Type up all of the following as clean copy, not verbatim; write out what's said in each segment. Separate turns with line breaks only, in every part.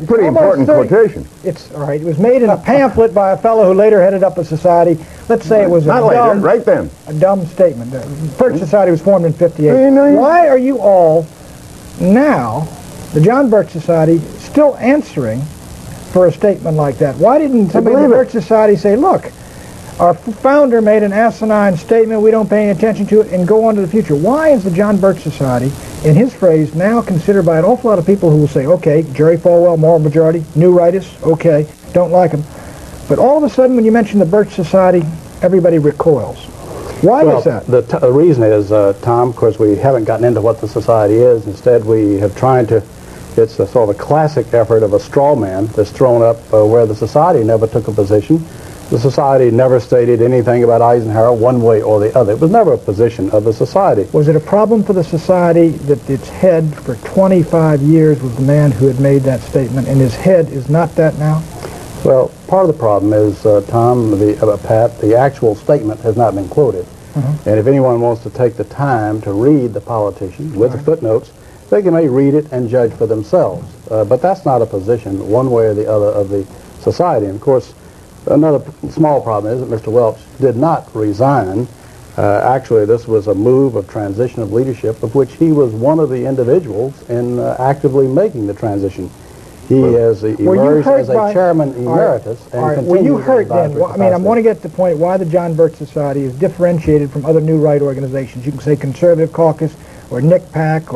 Pretty important quotation.
It's all right. It was made in a pamphlet by a fellow who later headed up a society. Let's say it was
Not later, right then.
A dumb statement. The Birch Society was formed in '58.
Really?
Why are you all now, the John Birch Society, still answering for a statement like that? Why didn't somebody in the Birch Society say, look, our founder made an asinine statement, we don't pay any attention to it, and go on to the future? Why is the John Birch Society, in his phrase, now considered by an awful lot of people who will say, okay, Jerry Falwell, moral majority, new rightists, okay, don't like him. But all of a sudden, when you mention the Birch Society, everybody recoils. Why is that?
The reason is, Tom, of course, we haven't gotten into what the society is. Instead, we have tried to, it's a sort of a classic effort of a straw man that's thrown up where the society never took a position. The society never stated anything about Eisenhower one way or the other. It was never a position of the society.
Was it a problem for the society that its head for 25 years was the man who had made that statement, and his head is not that now?
Well, part of the problem is, Tom, Pat, the actual statement has not been quoted. And if anyone wants to take the time to read the politician with the footnotes, they may read it and judge for themselves. But that's not a position one way or the other of the society. And of course, another small problem is that Mr. Welch did not resign. Actually, this was a move of transition of leadership of which he was one of the individuals in actively making the transition. He has emerged as a chairman emeritus and continued.
Were you hurt then? I mean, I want to get to the point why the John Birch Society is differentiated from other new right organizations. You can say Conservative Caucus or NICPAC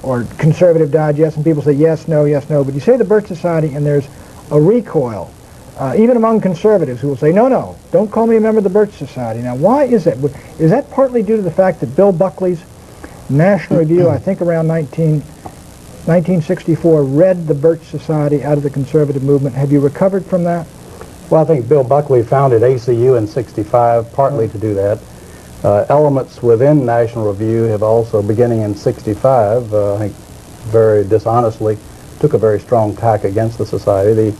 or Conservative Digest, and people say yes, no, but you say the Birch Society and there's a recoil. Even among conservatives who will say, no, don't call me a member of the Birch Society. Now, why is that? Is that partly due to the fact that Bill Buckley's National Review, I think around 1964, read the Birch Society out of the conservative movement? Have you recovered from that?
Well, I think Bill Buckley founded ACU in '65 partly to do that. Elements within National Review have also, beginning in '65, I think very dishonestly, took a very strong tack against the society. The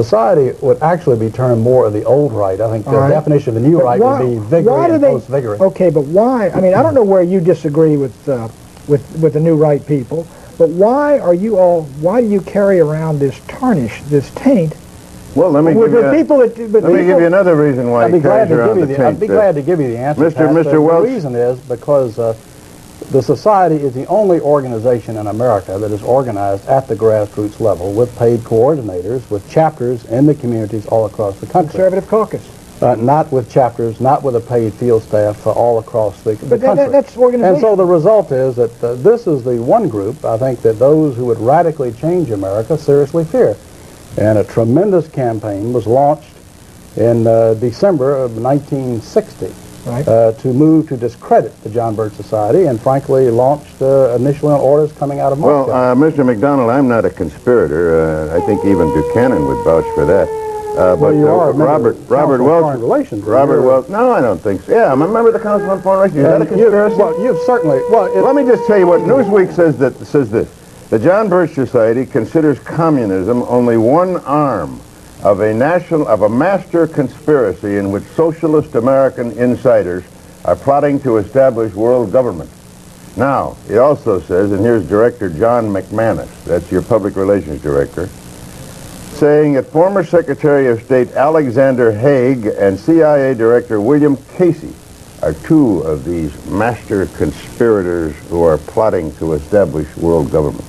society would actually be termed more of the old right. I think the definition of the new right would be vigorous and post-vigorous.
Okay, but why? I mean, I don't know where you disagree with the new right people, but why do you carry around this tarnish, this taint?
Well, let me give you another reason why he carries around the taint.
I'd be glad to give you the answer.
Mr. Welch.
The reason is because the society is the only organization in America that is organized at the grassroots level with paid coordinators, with chapters in the communities all across the country.
Conservative Caucus.
Not with chapters, not with a paid field staff all across the country.
That's organization.
And so the result is that this is the one group, I think, that those who would radically change America seriously fear. And a tremendous campaign was launched in December of 1960.
Right.
To move to discredit the John Birch Society, and frankly launched initially on orders coming out of Moscow.
Well, Mr. McDonald, I'm not a conspirator. I think even Buchanan would vouch for that.
Well, you are
Robert Welch.
Foreign Relations.
Robert Welch. No, I don't think so. Yeah, I'm a member of the Council on Foreign Relations. Is that a conspiracy?
Well, you've certainly. Well,
let me just tell you what Newsweek says this. The John Birch Society considers communism only one arm of a master conspiracy in which socialist American insiders are plotting to establish world government. Now, it also says, and here's Director John McManus, that's your public relations director, saying that former Secretary of State Alexander Haig and CIA Director William Casey are two of these master conspirators who are plotting to establish world government.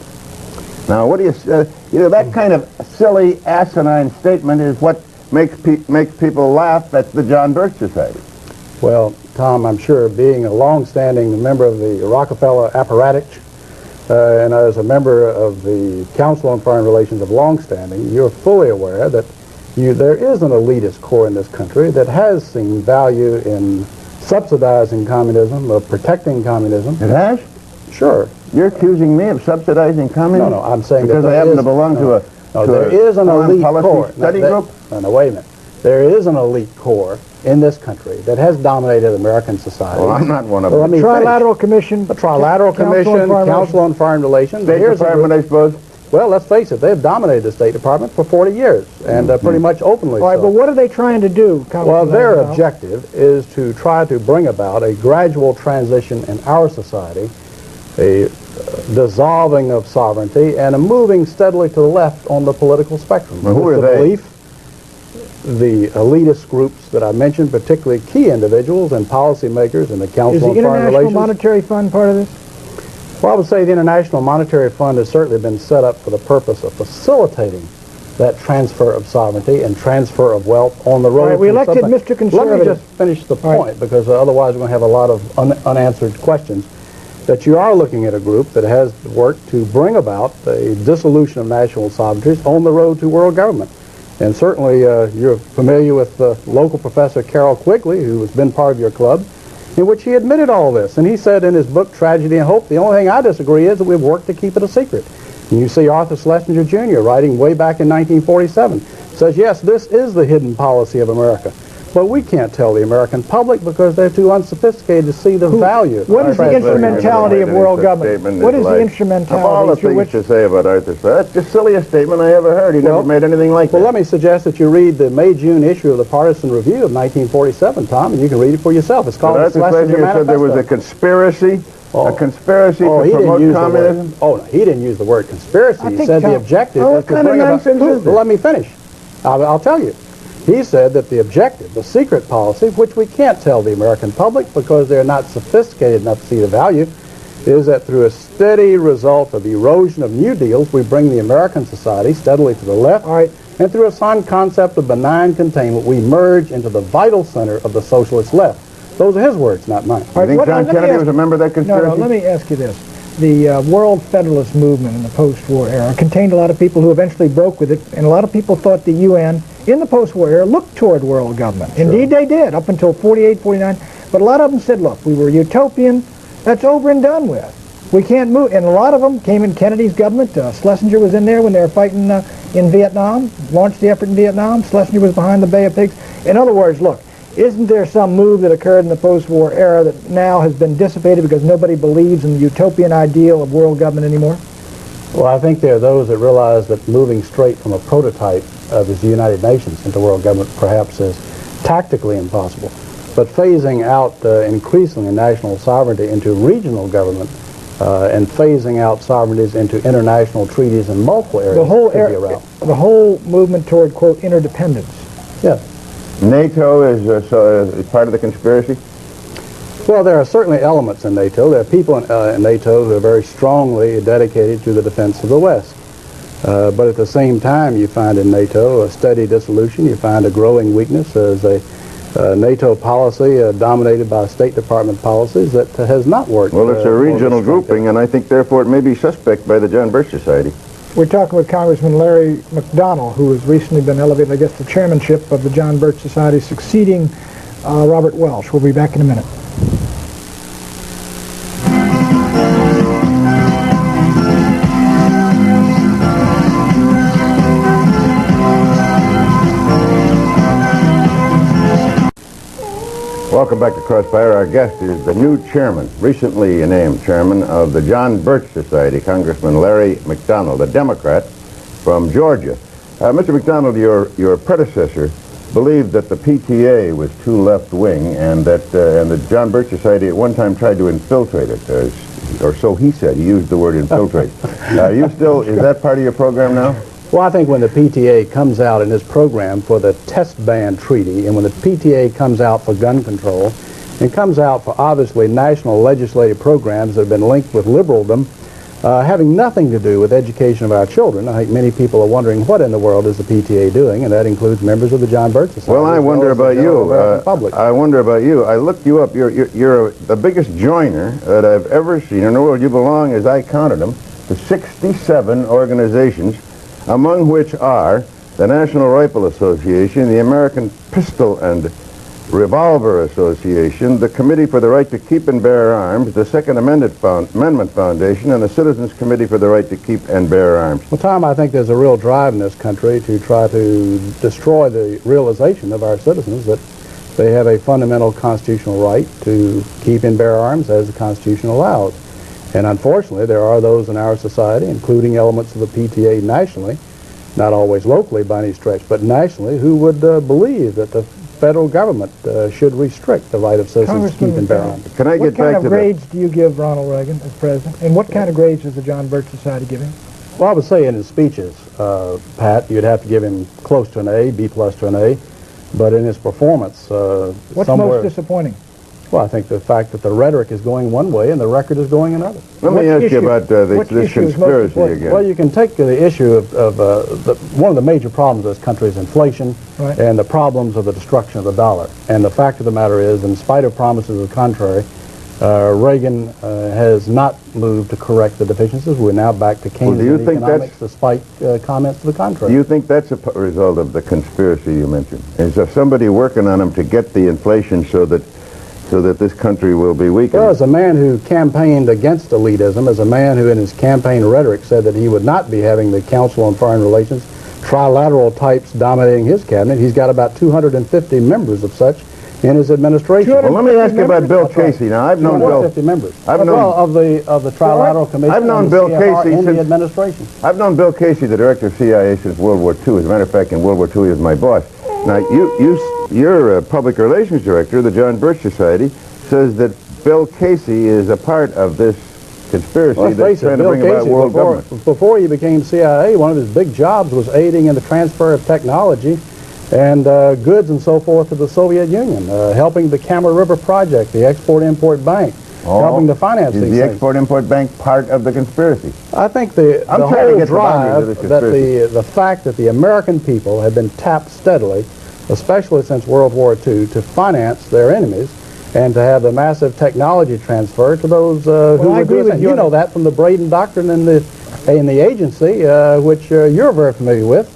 Now, what do you say? That kind of silly, asinine statement is what makes people laugh at the John Birch Society.
Well, Tom, I'm sure being a long-standing member of the Rockefeller apparatus and as a member of the Council on Foreign Relations of long-standing, you're fully aware that there is an elitist core in this country that has seen value in subsidizing communism, of protecting communism.
It has?
Sure.
You're accusing me of subsidizing communism?
No, I'm saying
because I happen to belong to a
there is an elite core
study group.
No, wait a minute. There is an elite core in this country that has dominated American society.
Well, I'm not one of them.
Well, Trilateral Commission.
The Trilateral Commission, Council on Foreign Relations.
State Department, I suppose.
Well, let's face it, they've dominated the State Department for 40 years, and pretty much openly
All right,
so.
but what are they trying to do?
Well, their objective is to try to bring about a gradual transition in our society, a dissolving of sovereignty and a moving steadily to the left on the political spectrum.
Well, who are
the
they?
belief, the elitist groups that I mentioned, particularly key individuals and policymakers in the
Is
Council
the
on Foreign
International
Relations.
Monetary Fund part of this?
Well, I would say the International Monetary Fund has certainly been set up for the purpose of facilitating that transfer of sovereignty and transfer of wealth on the road.
All right, we
to
elected
something.
Mr. Conservative.
Let me just finish the
All
point, because otherwise we're going to have a lot of unanswered questions. That you are looking at a group that has worked to bring about a dissolution of national sovereignties on the road to world government. And certainly you're familiar with local professor Carroll Quigley, who has been part of your club, in which he admitted all this. And he said in his book, Tragedy and Hope, the only thing I disagree is that we've worked to keep it a secret. And you see Arthur Schlesinger Jr. writing way back in 1947, says, yes, this is the hidden policy of America. But we can't tell the American public because they're too unsophisticated to see the value.
What is the instrumentality of world government? What is the instrumentality?
Of all the things to say about Arthur, that's the silliest statement I ever heard. He never made anything like that.
Well, let me suggest that you read the May-June issue of the Partisan Review of 1947, Tom, and you can read it for yourself. It's called
Arthur Schlesinger said there was a conspiracy, to promote communism.
No, he didn't use the word conspiracy. He said the objective was to bring about... Well, let me finish. I'll tell you. He said that the objective, the secret policy, which we can't tell the American public because they're not sophisticated enough to see the value, is that through a steady result of erosion of new deals, we bring the American society steadily to the left, and through a sound concept of benign containment, we merge into the vital center of the socialist left. Those are his words, not mine.
You think John Kennedy was a member of that conspiracy?
No, let me ask you this. The World Federalist movement in the post-war era contained a lot of people who eventually broke with it, and a lot of people thought the UN in the post-war era looked toward world government. Sure. Indeed they did, up until 48, 49. But a lot of them said, look, we were utopian, that's over and done with. We can't move. And a lot of them came in Kennedy's government. Schlesinger was in there when they were fighting in Vietnam, launched the effort in Vietnam. Schlesinger was behind the Bay of Pigs. In other words, look, isn't there some move that occurred in the post-war era that now has been dissipated because nobody believes in the utopian ideal of world government anymore?
Well, I think there are those that realize that moving straight from a prototype of the United Nations into world government perhaps is tactically impossible. But phasing out increasingly national sovereignty into regional government and phasing out sovereignties into international treaties in multiple areas could be a route.
The whole movement toward, quote, interdependence.
Yes.
NATO is part of the conspiracy?
Well, there are certainly elements in NATO. There are people in NATO who are very strongly dedicated to the defense of the West. But at the same time, you find in NATO a steady dissolution. You find a growing weakness as a NATO policy dominated by State Department policies that has not worked.
Well, it's a regional grouping, and I think, therefore, it may be suspect by the John Birch Society.
We're talking with Congressman Larry McDonnell, who has recently been elevated, I guess, to chairmanship of the John Birch Society, succeeding Robert Welsh. We'll be back in a minute.
Welcome back to Crossfire. Our guest is the new chairman, recently named chairman of the John Birch Society, Congressman Larry McDonnell, a Democrat from Georgia. Mr. McDonnell, your predecessor believed that the PTA was too left-wing and that the John Birch Society at one time tried to infiltrate it, or so he said. He used the word infiltrate. Is that part of your program now?
Well, I think when the PTA comes out in this program for the test ban treaty, and when the PTA comes out for gun control, and comes out for obviously national legislative programs that have been linked with liberaldom, having nothing to do with education of our children, I think many people are wondering what in the world is the PTA doing, and that includes members of the John Birch Society.
Well, I wonder about you.
I
wonder about you. I looked you up. You're the biggest joiner that I've ever seen in the world. You belong, as I counted them, to 67 organizations, among which are the National Rifle Association, the American Pistol and Revolver Association, the Committee for the Right to Keep and Bear Arms, the Second Amendment Foundation, and the Citizens Committee for the Right to Keep and Bear Arms.
Well, Tom, I think there's a real drive in this country to try to destroy the realization of our citizens that they have a fundamental constitutional right to keep and bear arms as the Constitution allows. And unfortunately, there are those in our society, including elements of the PTA nationally, not always locally by any stretch, but nationally, who would believe that the federal government should restrict the right of citizens to keep and bear arms.
Can I
What
get
kind
back
of
to
grades do you give Ronald Reagan as president? And what kind of grades does the John Birch Society give him?
Well, I would say in his speeches, Pat, you'd have to give him close to an A, B plus to an A. But in his performance,
What's most disappointing?
Well, I think the fact that the rhetoric is going one way and the record is going another.
Let me ask you about this conspiracy again.
Well, you can take the issue of one of the major problems of this country is inflation and the problems of the destruction of the dollar. And the fact of the matter is, in spite of promises of the contrary, Reagan has not moved to correct the deficiencies. We're now back to Keynesian economics despite comments to the contrary.
Do you think that's a result of the conspiracy you mentioned? Is there somebody working on him to get the inflation so that this country will be weakened?
Well, as a man who campaigned against elitism, as a man who in his campaign rhetoric said that he would not be having the Council on Foreign Relations trilateral types dominating his cabinet, he's got about 250 members of such in his administration.
Well, let me ask you about Bill Casey. Now, I've known Bill.
250 members. Of the trilateral commission.
I've known Bill Casey
in
since
the administration.
I've known Bill Casey, the director of CIA, since World War II. As a matter of fact, in World War II, he was my boss. Now, your public relations director, the John Birch Society, says that Bill Casey is a part of this conspiracy that's trying to bring about world government.
Before he became CIA, one of his big jobs was aiding in the transfer of technology and goods and so forth to the Soviet Union, helping the Kama River Project, the Export-Import Bank, helping to finance these things.
Is the Export-Import Bank part of the conspiracy?
I think the whole drive, that the fact that the American people have been tapped steadily, especially since World War II, to finance their enemies and to have the massive technology transfer to those who would do it. You know that from the Braden Doctrine in the agency, which you're very familiar with,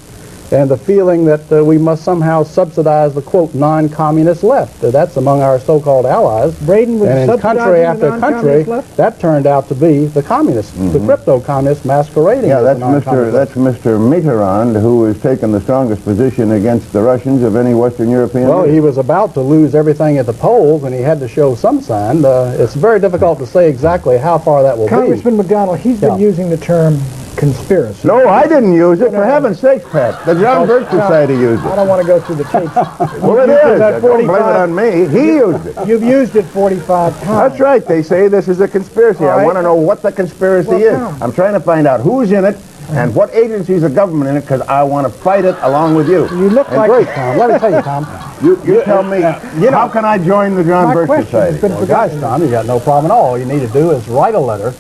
and the feeling that we must somehow subsidize the, quote, non-communist left. That's among our so-called allies.
Braden was
and in country after country, that turned out to be the communists, the crypto-communists masquerading as the non-communist left.
That's Mr. Mitterrand, who has taken the strongest position against the Russians of any Western European
Well,
leader.
he was about to lose everything at the polls, and he had to show some sign. It's very difficult to say exactly how far that will
Congressman McDonald, he's been using the term conspiracy.
No, I didn't use it. For heaven's sakes, Pat. The John Birch Society used it.
I don't want to go through the tapes.
Well, it is. Don't blame it on me. He used it.
You've used it 45 times.
That's right. They say this is a conspiracy. I want to know what the conspiracy is. I'm trying to find out who's in it and what agencies of government in it, because I want to fight it along with you.
You look like...
Great, Tom. Let me tell you, Tom.
You tell me, how can I join the John Birch Society?
Well, guys, Tom, you got no problem at all. All you need to do is write a letter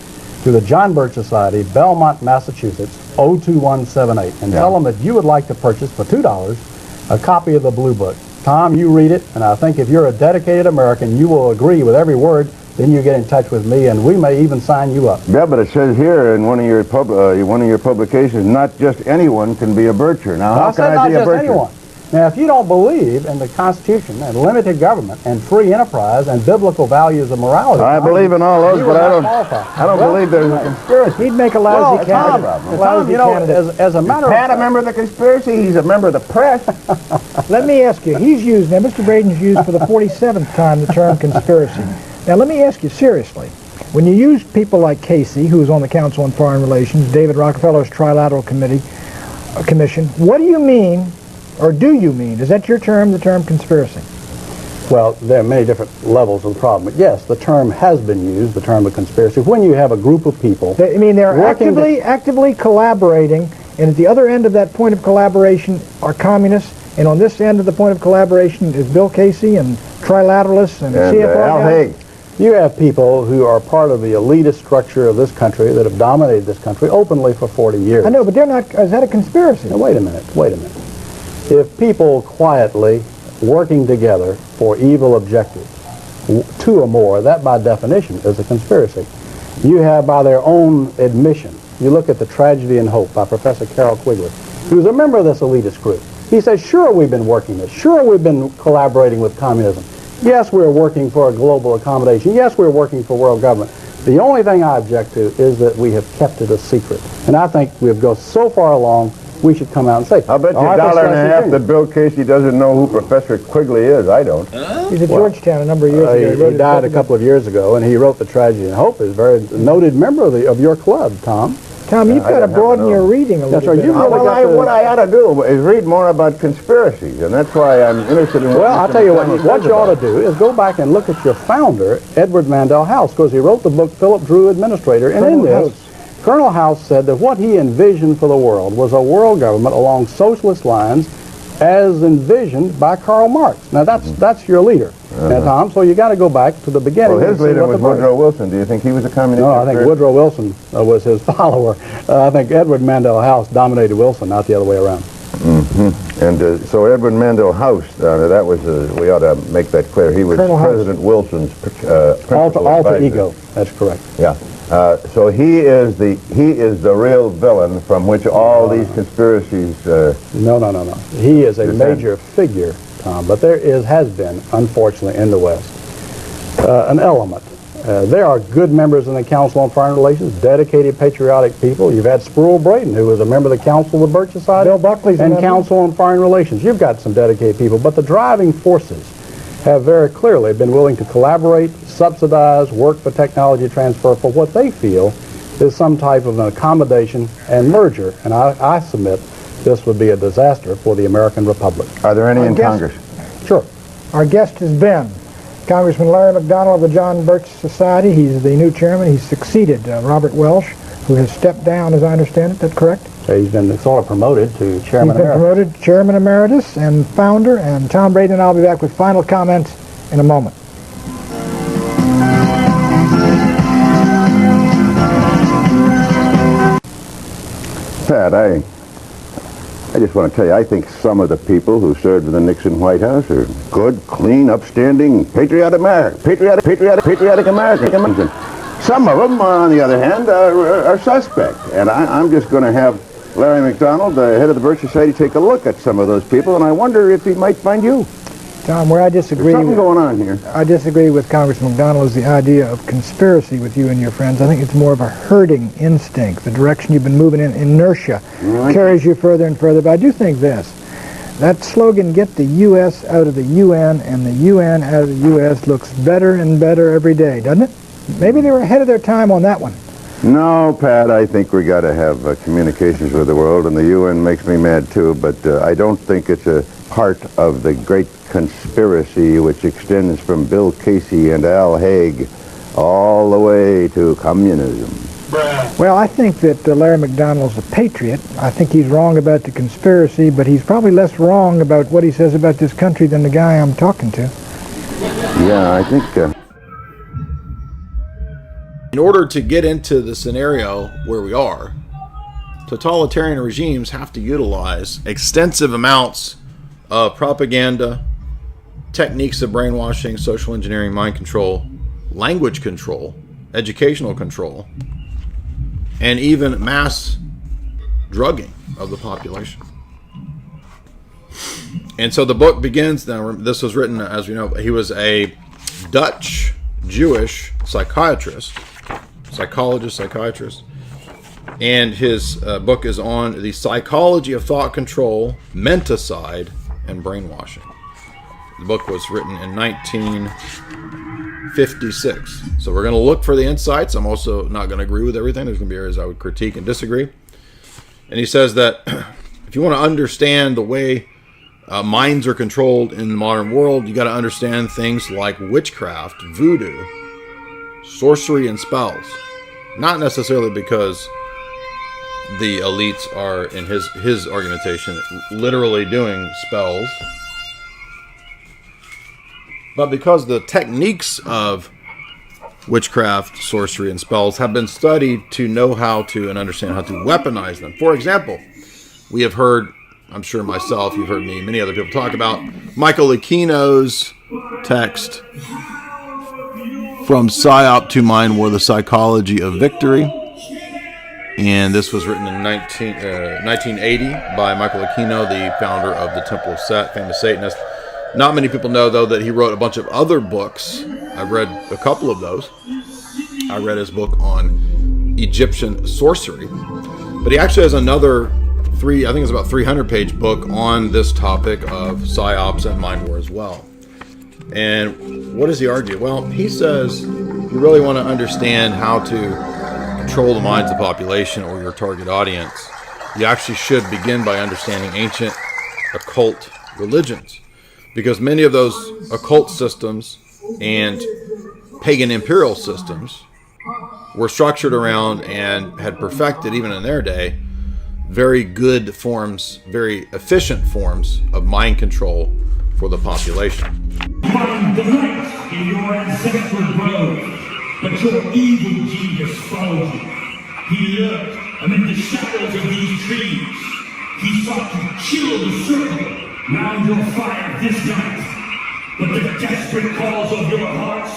to the John Birch Society, Belmont, Massachusetts, 02178, and tell them that you would like to purchase for $2 a copy of the Blue Book. Tom, you read it, and I think if you're a dedicated American, you will agree with every word. Then you get in touch with me, and we may even sign you up.
Yeah, but it says here in one of your publications, not just anyone can be a Bircher. Now, how can I be a Bircher?
Anyone. Now, if you don't believe in the Constitution and limited government and free enterprise and biblical values of morality,
I believe in all those, but I don't believe there's a conspiracy.
He'd make a lousy candidate.
Tom, you know, as a matter of
Pat a member of the conspiracy? He's a member of the press.
Let me ask you, Mr. Braden's used for the 47th time the term conspiracy. Now, let me ask you seriously. When you use people like Casey, who's on the Council on Foreign Relations, David Rockefeller's Trilateral Commission, what do you mean, or do you mean, is that your term, the term conspiracy?
Well, there are many different levels of the problem. But yes, the term has been used, the term of conspiracy, when you have a group of people...
they're actively collaborating, and at the other end of that point of collaboration are communists, and on this end of the point of collaboration is Bill Casey and trilateralists and CFO
Al Haig.
You have people who are part of the elitist structure of this country that have dominated this country openly for 40 years.
I know, but they're not... Is that a conspiracy?
Now, wait a minute. If people quietly working together for evil objectives, two or more, that by definition is a conspiracy. You have, by their own admission, you look at The Tragedy and Hope by Professor Carroll Quigley, who's a member of this elitist group. He says, sure, we've been working this. Sure, we've been collaborating with communism. Yes, we're working for a global accommodation. Yes, we're working for world government. The only thing I object to is that we have kept it a secret. And I think we've gone so far along, we should come out and say,
I'll bet you $1.50 that Bill Casey doesn't know who Professor Quigley is. I don't.
He's at Georgetown a number of years ago.
He died a couple of years ago, and he wrote The Tragedy and Hope. He's a very noted member of your club, Tom.
Tom, you've got to broaden your reading a little bit.
You really got to,
what I ought to do is read more about conspiracies, and that's why I'm interested in what
well, I'll
Mr.
tell you
McDonald
what
says
you ought to
about it.
do is go back and look at your founder, Edward Mandell House, because he wrote the book Philip Drew Administrator, and in this, Colonel House said that what he envisioned for the world was a world government along socialist lines as envisioned by Karl Marx. Now, that's your leader, Tom, so you got to go back to the beginning.
Well, his leader was Woodrow Wilson. Do you think he was a communist?
No, I think Woodrow Wilson was his follower. I think Edward Mandell House dominated Wilson, not the other way around.
And so Edward Mandell House, that was, we ought to make that clear. He was
Colonel
President Wilson's principal
Alter
advisor.
ego, that's correct.
Yeah. So he is the real villain from which all these conspiracies.
No. He is a major figure, Tom, but there has been, unfortunately, in the West, an element. There are good members in the Council on Foreign Relations, dedicated, patriotic people. You've had Sproul Braden, who was a member of the Council of the Birch Society.
Bill Buckley's a
and
member.
Council on Foreign Relations. You've got some dedicated people, but the driving forces have very clearly been willing to collaborate, subsidize, work for technology transfer for what they feel is some type of an accommodation and merger. And I submit this would be a disaster for the American Republic.
Are there any in Congress?
Sure.
Our guest has been Congressman Larry McDonald of the John Birch Society. He's the new chairman. He's succeeded Robert Welsh, who has stepped down, as I understand it. That's correct?
So he's been sort of promoted to chairman
He's been
emeritus.
promoted to chairman emeritus and founder. And Tom Braden and I will be back with final comments in a moment.
Pat, I just want to tell you, I think some of the people who served in the Nixon White House are good, clean, upstanding, patriotic Americans. Some of them, on the other hand, are suspect. And I'm just going to have Larry McDonald, the head of the Birch Society, take a look at some of those people, and I wonder if he might find you.
Tom, where I disagree,
There's something going on here.
I disagree with Congressman McDonald is the idea of conspiracy with you and your friends. I think it's more of a herding instinct. The direction you've been moving in, inertia, carries you further and further. But I do think this. That slogan, get the U.S. out of the UN and the UN out of the U.S., looks better and better every day, doesn't it? Maybe they were ahead of their time on that one.
No, Pat, I think we got to have communications with the world, and the UN makes me mad too, but I don't think it's a part of the great conspiracy which extends from Bill Casey and Al Haig all the way to communism.
Well, I think that Larry McDonald's a patriot. I think he's wrong about the conspiracy, but he's probably less wrong about what he says about this country than the guy I'm talking to.
Yeah, I think...
In order to get into the scenario where we are, totalitarian regimes have to utilize extensive amounts of propaganda, techniques of brainwashing, social engineering, mind control, language control, educational control, and even mass drugging of the population. And so the book begins, now this was written, as we know, he was a Dutch Jewish psychiatrist, and his book is on the psychology of thought control, menticide, and brainwashing. The book was written in 1956. So we're going to look for the insights. I'm also not going to agree with everything. There's going to be areas I would critique and disagree. And he says that if you want to understand the way minds are controlled in the modern world, you got to understand things like witchcraft, voodoo, sorcery, and spells. Not necessarily because the elites are, in his argumentation, literally doing spells, but because the techniques of witchcraft, sorcery, and spells have been studied to know how to and understand how to weaponize them. For example, we have heard, I'm sure myself, you've heard me, many other people talk about Michael Aquino's text, From PSYOP to Mind War, The Psychology of Victory. And this was written in 1980 by Michael Aquino, the founder of the Temple of Set, famous Satanist. Not many people know, though, that he wrote a bunch of other books. I've read a couple of those. I read his book on Egyptian sorcery. But he actually has another I think it's about 300-page book on this topic of PSYOPs and mind war as well. And what does he argue? Well, he says you really want to understand how to control the minds of the population or your target audience, you actually should begin by understanding ancient occult religions, because many of those occult systems and pagan imperial systems were structured around and had perfected, even in their day, very good forms, very efficient forms of mind control for the population.
Find delight in your ancestral grove, but your evil genius followed you. He lurked amid the shadows of these trees. He sought to chill the circle round your fire this night. But the desperate calls of your hearts,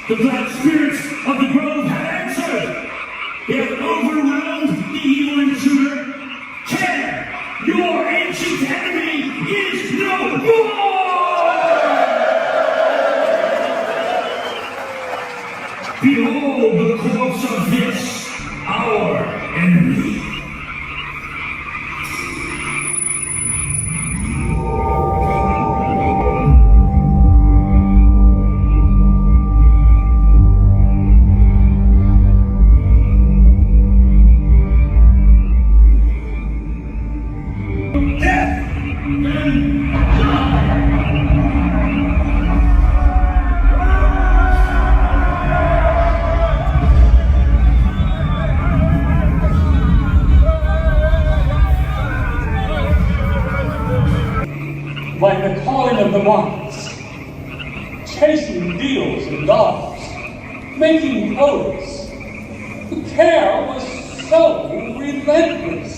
the black spirits of the grove have answered. They have overwhelmed the evil intruder. Care, your ancient enemy is no more! Behold the corpse of this, our enemy.
Like the calling of the monks, chasing deals and dogs, making odors. The care was so relentless.